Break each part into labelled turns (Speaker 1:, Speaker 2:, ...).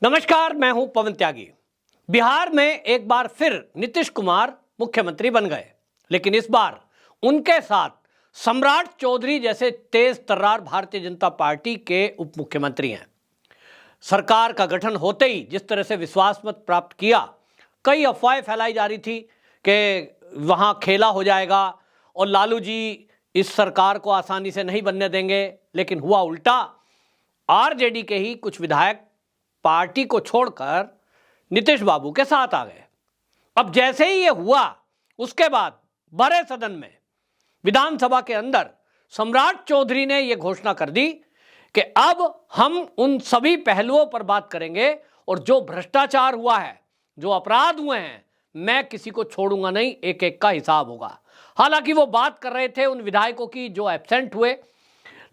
Speaker 1: नमस्कार, मैं हूं पवन त्यागी। बिहार में एक बार फिर नीतीश कुमार मुख्यमंत्री बन गए, लेकिन इस बार उनके साथ सम्राट चौधरी जैसे तेज तर्रार भारतीय जनता पार्टी के उप मुख्यमंत्री हैं। सरकार का गठन होते ही जिस तरह से विश्वास मत प्राप्त किया, कई अफवाहें फैलाई जा रही थी कि वहां खेला हो जाएगा और लालू जी इस सरकार को आसानी से नहीं बनने देंगे, लेकिन हुआ उल्टा। आरजेडी के ही कुछ विधायक पार्टी को छोड़कर नीतीश बाबू के साथ आ गए। अब जैसे ही ये हुआ, उसके बाद बड़े सदन में विधानसभा के अंदर सम्राट चौधरी ने यह घोषणा कर दी कि अब हम उन सभी पहलुओं पर बात करेंगे और जो भ्रष्टाचार हुआ है, जो अपराध हुए हैं, मैं किसी को छोड़ूंगा नहीं, एक एक का हिसाब होगा। हालांकि वो बात कर रहे थे उन विधायकों की जो एब्सेंट हुए,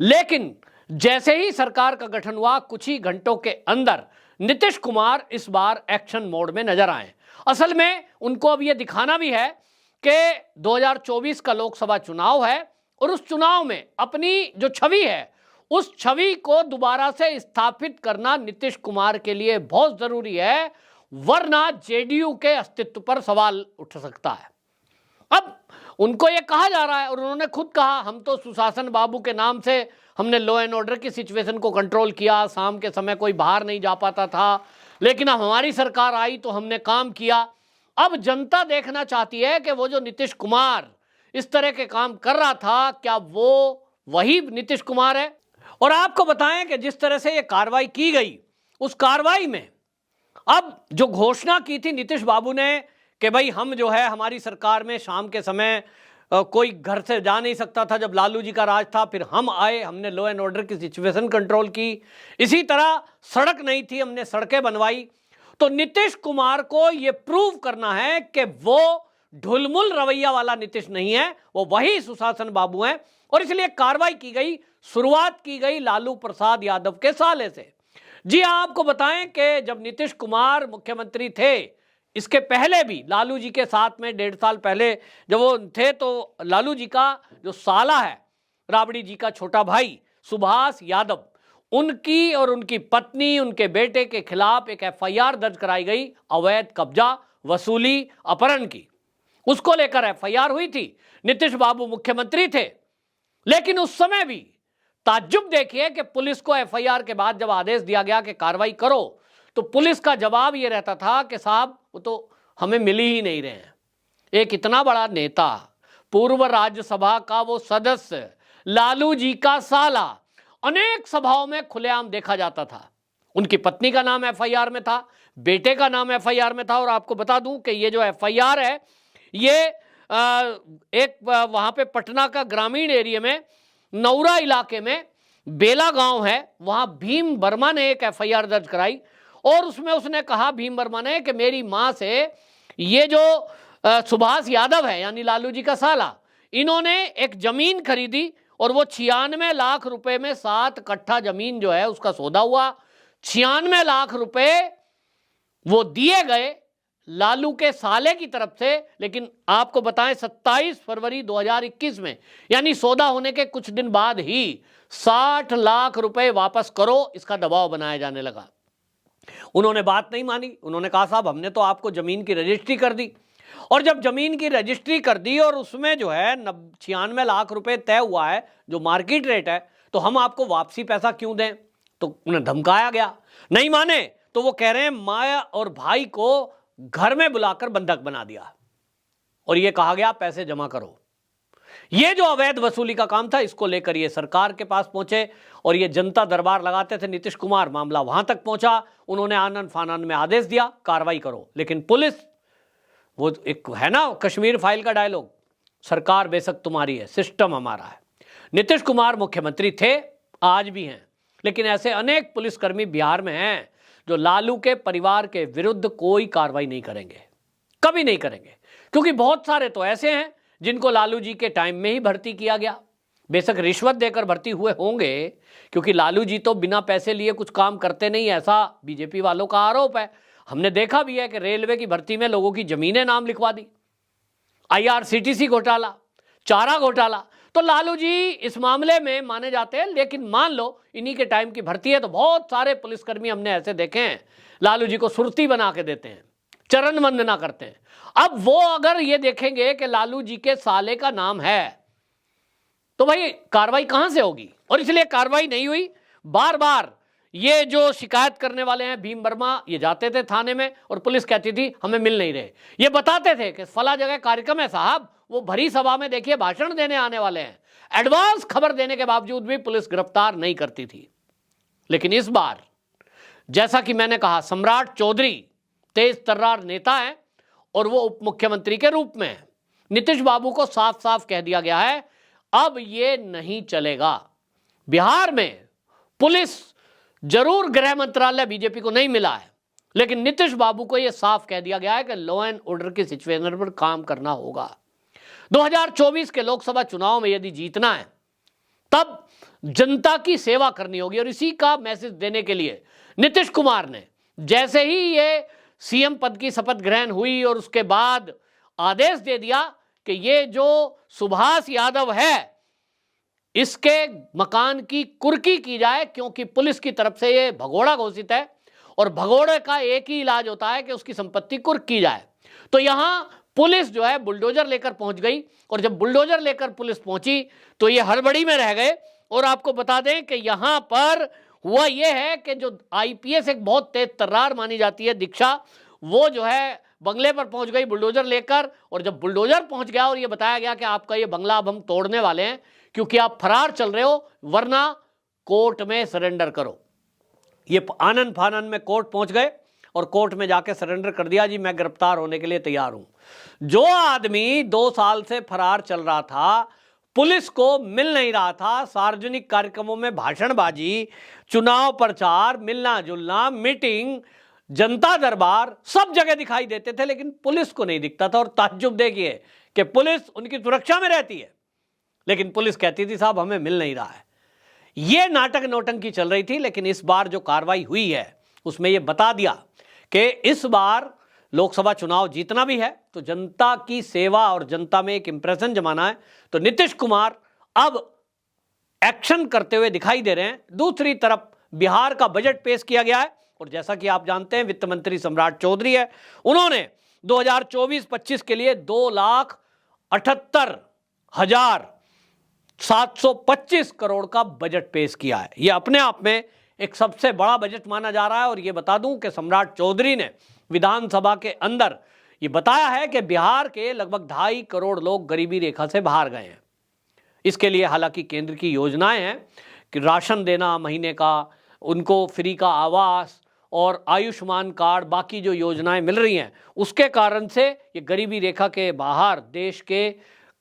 Speaker 1: लेकिन जैसे ही सरकार का गठन हुआ, कुछ ही घंटों के अंदर नीतीश कुमार इस बार एक्शन मोड में नजर आए। असल में उनको अब यह दिखाना भी है कि 2024 का लोकसभा चुनाव है और उस चुनाव में अपनी जो छवि है, उस छवि को दोबारा से स्थापित करना नीतीश कुमार के लिए बहुत जरूरी है, वरना जेडीयू के अस्तित्व पर सवाल उठ सकता है। अब उनको यह कहा जा रहा है और उन्होंने खुद कहा, हम तो सुशासन बाबू के नाम से हमने लॉ एंड ऑर्डर की सिचुएशन को कंट्रोल किया, शाम के समय कोई बाहर नहीं जा पाता था, लेकिन अब हमारी सरकार आई तो हमने काम किया। अब जनता देखना चाहती है कि वो जो नीतीश कुमार इस तरह के काम कर रहा था, क्या वो वही नीतीश कुमार है। और आपको बताएं कि जिस तरह से ये कार्रवाई की गई, उस कार्रवाई में अब जो घोषणा की थी नीतीश बाबू ने कि भाई हम जो है हमारी सरकार में शाम के समय कोई घर से जा नहीं सकता था, जब लालू जी का राज था, फिर हम आए, हमने लॉ एंड ऑर्डर की सिचुएशन कंट्रोल की। इसी तरह सड़क नहीं थी, हमने सड़कें बनवाई। तो नीतीश कुमार को यह प्रूव करना है कि वो ढुलमुल रवैया वाला नीतीश नहीं है, वो वही सुशासन बाबू हैं। और इसलिए कार्रवाई की गई, शुरुआत की गई लालू प्रसाद यादव के साले से। जी हाँ, आपको बताएं कि जब नीतीश कुमार मुख्यमंत्री थे, इसके पहले भी लालू जी के साथ में 1.5 साल पहले जब वो थे, तो लालू जी का जो साला है, राबड़ी जी का छोटा भाई सुभाष यादव, उनकी और उनकी पत्नी, उनके बेटे के खिलाफ एक एफआईआर दर्ज कराई गई, अवैध कब्जा, वसूली, अपहरण की। उसको लेकर एफआईआर हुई थी। नीतीश बाबू मुख्यमंत्री थे, लेकिन उस समय भी ताज्जुब देखिए कि पुलिस को एफआईआर के बाद जब आदेश दिया गया कि कार्रवाई करो, तो पुलिस का जवाब यह रहता था कि साहब वो तो हमें मिल ही नहीं रहे हैं। एक इतना बड़ा नेता, पूर्व राज्यसभा का वो सदस्य, लालू जी का साला, अनेक सभाओं में खुलेआम देखा जाता था। उनकी पत्नी का नाम एफआईआर में था, बेटे का नाम एफआईआर में था। और आपको बता दूं कि ये जो एफआईआर है, ये एक वहां पे पटना का ग्रामीण एरिया में नौरा इलाके में बेला गांव है, वहां भीम वर्मा ने एक एफआईआर दर्ज कराई और उसमें उसने कहा, भीम वर्मा ने, कि मेरी मां से ये जो सुभाष यादव है, यानी लालू जी का साला, इन्होंने एक जमीन खरीदी और वो 96 लाख रुपए में 7 कट्ठा जमीन जो है उसका सौदा हुआ। 96 लाख रुपए वो दिए गए लालू के साले की तरफ से। लेकिन आपको बताएं, 27 फरवरी 2021 में, यानी सौदा होने के कुछ दिन बाद ही 60 लाख रुपए वापस करो, इसका दबाव बनाया जाने लगा। उन्होंने बात नहीं मानी। उन्होंने कहा, साहब हमने तो आपको जमीन की रजिस्ट्री कर दी, और जब जमीन की रजिस्ट्री कर दी और उसमें जो है 96 लाख रुपए तय हुआ है, जो मार्केट रेट है, तो हम आपको वापसी पैसा क्यों दें। तो उन्हें धमकाया गया, नहीं माने तो वो कह रहे हैं माया और भाई को घर में बुलाकर बंधक बना दिया और ये कहा गया पैसे जमा करो। ये जो अवैध वसूली का काम था, इसको लेकर ये सरकार के पास पहुंचे और ये जनता दरबार लगाते थे नीतीश कुमार। मामला वहां तक पहुंचा, उन्होंने आनन फानन में आदेश दिया, कार्रवाई करो। लेकिन पुलिस, वो एक है ना कश्मीर फाइल का डायलॉग, सरकार बेशक तुम्हारी है, सिस्टम हमारा है। नीतीश कुमार मुख्यमंत्री थे, आज भी हैं, लेकिन ऐसे अनेक पुलिसकर्मी बिहार में हैं जो लालू के परिवार के विरुद्ध कोई कार्रवाई नहीं करेंगे, कभी नहीं करेंगे। क्योंकि बहुत सारे तो ऐसे हैं जिनको लालू जी के टाइम में ही भर्ती किया गया, बेशक रिश्वत देकर भर्ती हुए होंगे, क्योंकि लालू जी तो बिना पैसे लिए कुछ काम करते नहीं, ऐसा बीजेपी वालों का आरोप है। हमने देखा भी है कि रेलवे की भर्ती में लोगों की जमीनें नाम लिखवा दी, आईआरसीटीसी घोटाला, चारा घोटाला। तो लालू जी इस मामले में माने जाते हैं, लेकिन मान लो इन्हीं के टाइम की भर्ती है तो बहुत सारे पुलिसकर्मी हमने ऐसे देखे हैं लालू जी को सुरती बना के देते हैं, चरण वंदना करते हैं। अब वो अगर ये देखेंगे कि लालू जी के साले का नाम है तो भाई कार्रवाई कहां से होगी, और इसलिए कार्रवाई नहीं हुई। बार बार ये जो शिकायत करने वाले हैं भीम वर्मा, ये जाते थे थाने में और पुलिस कहती थी हमें मिल नहीं रहे। ये बताते थे कि फला जगह कार्यक्रम है साहब, वो भरी सभा में देखिए भाषण देने आने वाले हैं। एडवांस खबर देने के बावजूद भी पुलिस गिरफ्तार नहीं करती थी। लेकिन इस बार जैसा कि मैंने कहा, सम्राट चौधरी तेज तर्रार नेता है और वो उप मुख्यमंत्री के रूप में है। नीतीश बाबू को साफ साफ कह दिया गया है अब ये नहीं चलेगा। बिहार में पुलिस जरूर गृह मंत्रालय बीजेपी को नहीं मिला है, लेकिन नीतीश बाबू को यह साफ कह दिया गया है कि लॉ एंड ऑर्डर की सिचुएशन पर काम करना होगा। 2024 के लोकसभा चुनाव में यदि जीतना है तब जनता की सेवा करनी होगी, और इसी का मैसेज देने के लिए नीतीश कुमार ने जैसे ही ये सीएम पद की शपथ ग्रहण हुई और उसके बाद आदेश दे दिया कि ये जो सुभाष यादव है इसके मकान की कुर्की की जाए, क्योंकि पुलिस की तरफ से ये भगोड़ा घोषित है और भगोड़े का एक ही इलाज होता है कि उसकी संपत्ति कुर्क की जाए। तो यहां पुलिस जो है बुलडोजर लेकर पहुंच गई, और जब बुलडोजर लेकर पुलिस पहुंची तो ये हड़बड़ी में रह गए। और आपको बता दें कि यहां पर हुआ यह है कि जो आईपीएस एक बहुत तेज तर्रार मानी जाती है दीक्षा, वो जो है बंगले पर पहुंच गई बुलडोजर लेकर। और जब बुलडोजर पहुंच गया और ये बताया गया कि आपका ये बंगला अब हम तोड़ने वाले हैं क्योंकि आप फरार चल रहे हो, वरना कोर्ट में सरेंडर करो। ये आनन फानन में कोर्ट पहुंच गए और कोर्ट में जाके सरेंडर कर दिया, जी मैं गिरफ्तार होने के लिए तैयार हूं। जो आदमी 2 साल से फरार चल रहा था, पुलिस को मिल नहीं रहा था, सार्वजनिक कार्यक्रमों में भाषणबाजी, चुनाव प्रचार, मिलना जुलना, मीटिंग, जनता दरबार सब जगह दिखाई देते थे, लेकिन पुलिस को नहीं दिखता था। और ताज्जुब देखिए कि पुलिस उनकी सुरक्षा में रहती है, लेकिन पुलिस कहती थी साहब हमें मिल नहीं रहा है। यह नाटक नौटंकी चल रही थी। लेकिन इस बार जो कार्रवाई हुई है उसमें यह बता दिया कि इस बार लोकसभा चुनाव जीतना भी है तो जनता की सेवा और जनता में एक इंप्रेशन जमाना है, तो नीतीश कुमार अब एक्शन करते हुए दिखाई दे रहे हैं। दूसरी तरफ बिहार का बजट पेश किया गया है, और जैसा कि आप जानते हैं वित्त मंत्री सम्राट चौधरी है, उन्होंने 2024-25 के लिए 2,78,725 करोड़ का बजट पेश किया है। यह अपने आप में एक सबसे बड़ा बजट माना जा रहा है। और यह बता दूं कि सम्राट चौधरी ने विधानसभा के अंदर यह बताया है कि बिहार के लगभग 2.5 करोड़ लोग गरीबी रेखा से बाहर गए हैं। इसके लिए हालांकि केंद्र की योजनाएं हैं कि राशन देना महीने का, उनको फ्री का आवास और आयुष्मान कार्ड, बाकी जो योजनाएं मिल रही हैं, उसके कारण से ये गरीबी रेखा के बाहर देश के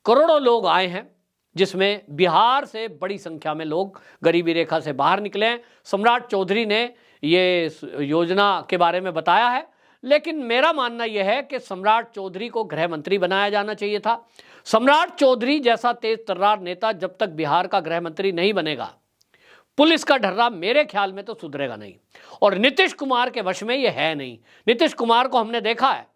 Speaker 1: करोड़ों लोग आए हैं, जिसमें बिहार से बड़ी संख्या में लोग गरीबी रेखा से बाहर निकले हैं। सम्राट चौधरी ने ये योजना के बारे में बताया है, लेकिन मेरा मानना यह है कि सम्राट चौधरी को गृह मंत्री बनाया जाना चाहिए था। सम्राट चौधरी जैसा तेज तर्रार नेता जब तक बिहार का गृह मंत्री नहीं बनेगा, पुलिस का ढर्रा मेरे ख्याल में तो सुधरेगा नहीं। और नीतीश कुमार के वश में यह है नहीं। नीतीश कुमार को हमने देखा है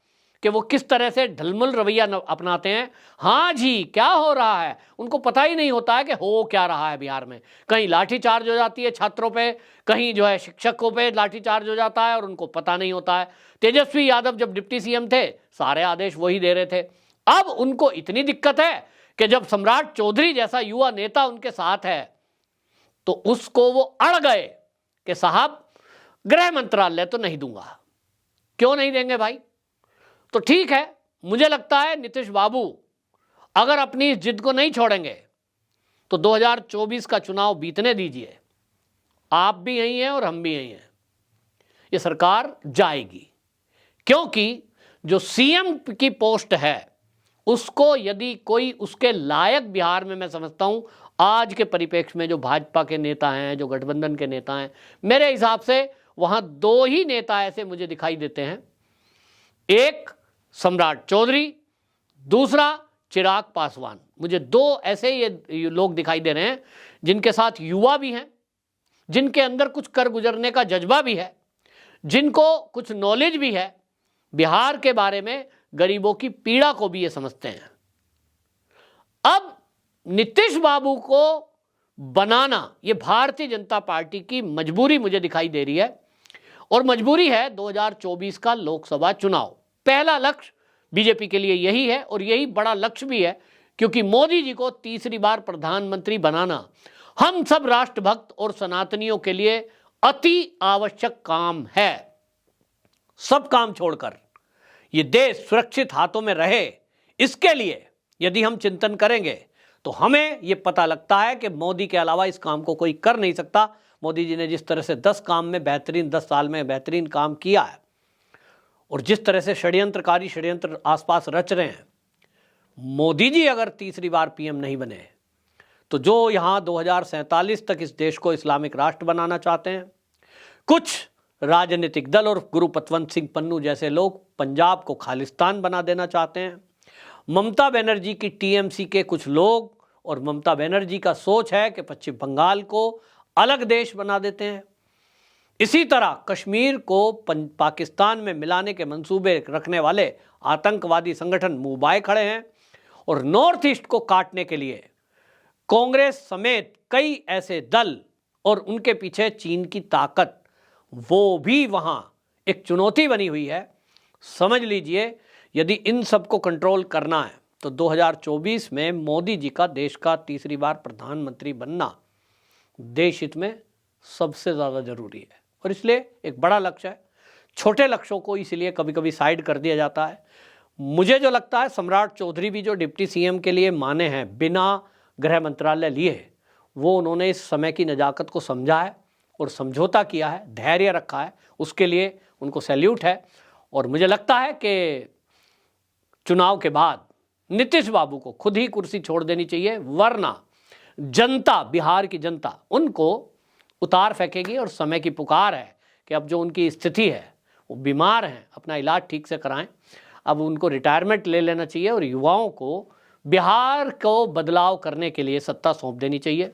Speaker 1: कि वो किस तरह से ढलमुल रवैया अपनाते हैं। हाँ जी क्या हो रहा है उनको पता ही नहीं होता है कि हो क्या रहा है बिहार में। कहीं लाठीचार्ज हो जाती है छात्रों पे, कहीं जो है शिक्षकों पे लाठीचार्ज हो जाता है और उनको पता नहीं होता है। तेजस्वी यादव जब डिप्टी सीएम थे सारे आदेश वही दे रहे थे। अब उनको इतनी दिक्कत है कि जब सम्राट चौधरी जैसा युवा नेता उनके साथ है तो उसको वो अड़ गए कि साहब गृह मंत्रालय तो नहीं दूंगा। क्यों नहीं देंगे भाई? तो ठीक है, मुझे लगता है नीतीश बाबू अगर अपनी इस जिद को नहीं छोड़ेंगे तो 2024 का चुनाव बीतने दीजिए। आप भी यही हैं और हम भी यही हैं। ये सरकार जाएगी, क्योंकि जो सीएम की पोस्ट है उसको यदि कोई उसके लायक बिहार में, मैं समझता हूं आज के परिप्रेक्ष्य में जो भाजपा के नेता हैं, जो गठबंधन के नेता हैं, मेरे हिसाब से वहां 2 ही नेता ऐसे मुझे दिखाई देते हैं। एक सम्राट चौधरी, दूसरा चिराग पासवान। मुझे 2 ऐसे ये लोग दिखाई दे रहे हैं जिनके साथ युवा भी हैं, जिनके अंदर कुछ कर गुजरने का जज्बा भी है, जिनको कुछ नॉलेज भी है बिहार के बारे में, गरीबों की पीड़ा को भी ये समझते हैं। अब नीतीश बाबू को बनाना ये भारतीय जनता पार्टी की मजबूरी मुझे दिखाई दे रही है, और मजबूरी है 2024 का लोकसभा चुनाव। पहला लक्ष्य बीजेपी के लिए यही है, और यही बड़ा लक्ष्य भी है, क्योंकि मोदी जी को तीसरी बार प्रधानमंत्री बनाना हम सब राष्ट्रभक्त और सनातनियों के लिए अति आवश्यक काम है। सब काम छोड़कर ये देश सुरक्षित हाथों में रहे, इसके लिए यदि हम चिंतन करेंगे तो हमें ये पता लगता है कि मोदी के अलावा इस काम को कोई कर नहीं सकता। मोदी जी ने जिस तरह से 10 साल में बेहतरीन काम किया है, और जिस तरह से षड्यंत्र आसपास रच रहे हैं, मोदी जी अगर तीसरी बार पीएम नहीं बने तो जो यहाँ 2047 तक इस देश को इस्लामिक राष्ट्र बनाना चाहते हैं, कुछ राजनीतिक दल और गुरु पतवंत सिंह पन्नू जैसे लोग पंजाब को खालिस्तान बना देना चाहते हैं, ममता बनर्जी की टीएमसी के कुछ लोग, और ममता बनर्जी का सोच है कि पश्चिम बंगाल को अलग देश बना देते हैं। इसी तरह कश्मीर को पाकिस्तान में मिलाने के मंसूबे रखने वाले आतंकवादी संगठन मुंह बाए खड़े हैं, और नॉर्थ ईस्ट को काटने के लिए कांग्रेस समेत कई ऐसे दल और उनके पीछे चीन की ताकत, वो भी वहां एक चुनौती बनी हुई है। समझ लीजिए, यदि इन सबको कंट्रोल करना है तो 2024 में मोदी जी का देश का तीसरी बार प्रधानमंत्री बनना देश हित में सबसे ज़्यादा जरूरी है, और इसलिए एक बड़ा लक्ष्य है। छोटे लक्ष्यों को इसलिए कभी कभी साइड कर दिया जाता है। मुझे जो लगता है, सम्राट चौधरी भी जो डिप्टी सीएम के लिए माने हैं बिना गृह मंत्रालय लिए, वो उन्होंने इस समय की नज़ाकत को समझा है और समझौता किया है, धैर्य रखा है, उसके लिए उनको सैल्यूट है। और मुझे लगता है कि चुनाव के बाद नीतीश बाबू को खुद ही कुर्सी छोड़ देनी चाहिए, वरना जनता, बिहार की जनता उनको उतार फेंकेगी। और समय की पुकार है कि अब जो उनकी स्थिति है, वो बीमार हैं, अपना इलाज ठीक से कराएं। अब उनको रिटायरमेंट ले लेना चाहिए और युवाओं को बिहार को बदलाव करने के लिए सत्ता सौंप देनी चाहिए।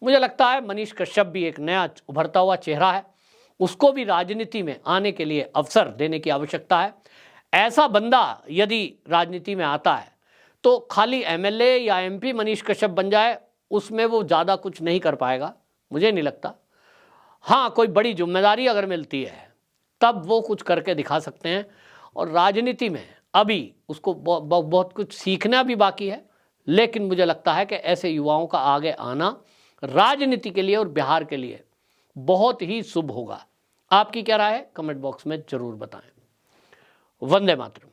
Speaker 1: मुझे लगता है मनीष कश्यप भी एक नया उभरता हुआ चेहरा है, उसको भी राजनीति में आने के लिए अवसर देने की आवश्यकता है। ऐसा बंदा यदि राजनीति में आता है तो खाली एमएलए या एमपी मनीष कश्यप बन जाए, उसमें वो ज़्यादा कुछ नहीं कर पाएगा, मुझे नहीं लगता। हाँ, कोई बड़ी जिम्मेदारी अगर मिलती है तब वो कुछ करके दिखा सकते हैं, और राजनीति में अभी उसको बहुत कुछ सीखना भी बाकी है। लेकिन मुझे लगता है कि ऐसे युवाओं का आगे आना राजनीति के लिए और बिहार के लिए बहुत ही शुभ होगा। आपकी क्या राय है? कमेंट बॉक्स में जरूर बताएं। वंदे मातरम।